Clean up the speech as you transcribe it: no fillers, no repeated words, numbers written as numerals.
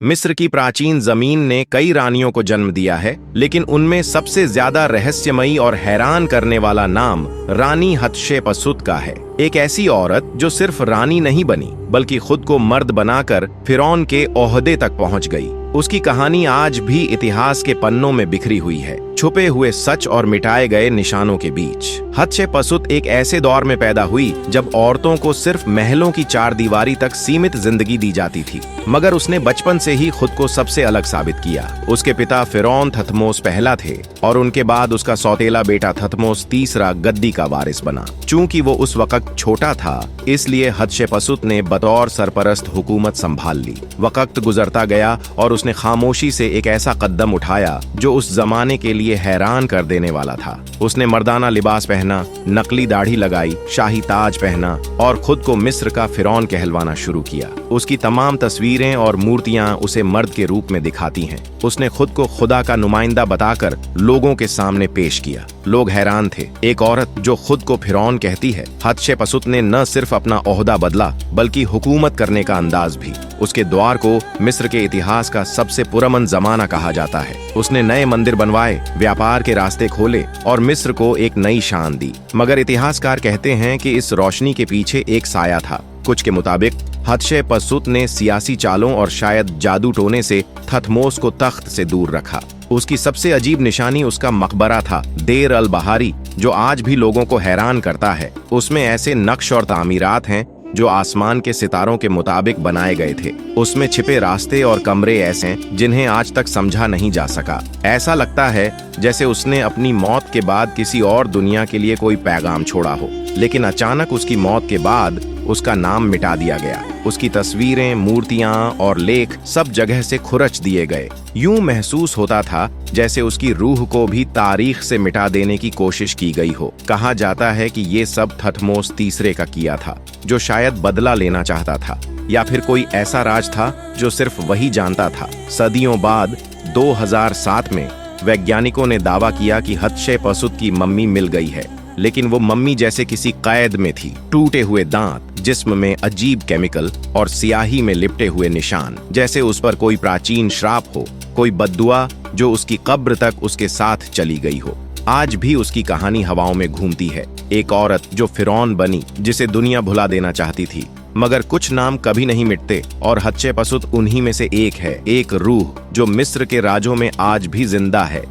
मिस्र की प्राचीन जमीन ने कई रानियों को जन्म दिया है, लेकिन उनमें सबसे ज्यादा रहस्यमयी और हैरान करने वाला नाम रानी हतशेपसुत का है। एक ऐसी औरत जो सिर्फ रानी नहीं बनी, बल्कि खुद को मर्द बनाकर फिरौन के ओहदे तक पहुंच गई। उसकी कहानी आज भी इतिहास के पन्नों में बिखरी हुई है, छुपे हुए सच और मिटाए गए निशानों के बीच। हतशेपसुत एक ऐसे दौर में पैदा हुई जब औरतों को सिर्फ महलों की चारदीवारी तक सीमित जिंदगी दी जाती थी, मगर उसने बचपन से ही खुद को सबसे अलग साबित किया। उसके पिता फिरौन थथमोस पहला थे और उनके बाद उसका सौतेला बेटा थथमोस तीसरा गद्दी का वारिस बना। चूंकि वो उस वक्त छोटा था, इसलिए हतशेपसुत ने बतौर सरपरस्त हुकूमत संभाल ली। वक्त गुजरता गया और उसने खामोशी से एक ऐसा कदम उठाया जो उस जमाने के लिए हैरान कर देने वाला था। उसने मर्दाना लिबास पहना, नकली दाढ़ी लगाई, शाही ताज पहना और खुद को मिस्र का फिरौन कहलवाना शुरू किया। उसकी तमाम तस्वीरें और मूर्तियां उसे मर्द के रूप में दिखाती हैं। उसने खुद को खुदा का नुमाइंदा बताकर लोगों के सामने पेश किया। लोग हैरान थे, एक औरत जो खुद को फिरौन कहती है। हतशेपसुत ने न सिर्फ अपना ओहदा बदला, बल्कि हुकूमत करने का अंदाज भी। उसके द्वार को मिस्र के इतिहास का सबसे पुरअमन जमाना कहा जाता है। उसने नए मंदिर बनवाए, व्यापार के रास्ते खोले और मिस्र को एक नई शान दी। मगर इतिहासकार कहते हैं कि इस रोशनी के पीछे एक साया था। कुछ के मुताबिक हतशेपसुत ने सियासी चालों और शायद जादू टोने से थथमोस को तख्त से दूर रखा। उसकी सबसे अजीब निशानी उसका मकबरा था, देर अल बहारी, जो आज भी लोगों को हैरान करता है। उसमें ऐसे नक्श और तामीरात हैं जो आसमान के सितारों के मुताबिक बनाए गए थे। उसमें छिपे रास्ते और कमरे ऐसे हैं जिन्हें आज तक समझा नहीं जा सका। ऐसा लगता है जैसे उसने अपनी मौत के बाद किसी और दुनिया के लिए कोई पैगाम छोड़ा हो, लेकिन अचानक उसकी मौत के बाद उसका नाम मिटा दिया गया। उसकी तस्वीरें, मूर्तियां और लेख सब जगह से खुरच दिए गए। यूं महसूस होता था जैसे उसकी रूह को भी तारीख से मिटा देने की कोशिश की गई हो। कहा जाता है कि ये सब थथमोस तीसरे का किया था, जो शायद बदला लेना चाहता था, या फिर कोई ऐसा राज था जो सिर्फ वही जानता था। सदियों बाद 2007 में वैज्ञानिकों ने दावा किया कि हतशेपसुत की मम्मी मिल गई है, लेकिन वो मम्मी जैसे किसी कैद में थी। टूटे हुए दांत, जिस्म में अजीब केमिकल और स्याही में लिपटे हुए निशान, जैसे उस पर कोई प्राचीन श्राप हो, कोई बद्दुआ जो उसकी कब्र तक उसके साथ चली गई हो। आज भी उसकी कहानी हवाओं में घूमती है। एक औरत जो फिरौन बनी, जिसे दुनिया भुला देना चाहती थी। मगर कुछ नाम कभी नहीं मिटते और हतशेपसुत उन्हीं में से एक है। एक रूह जो मिस्र के राजों में आज भी जिंदा है।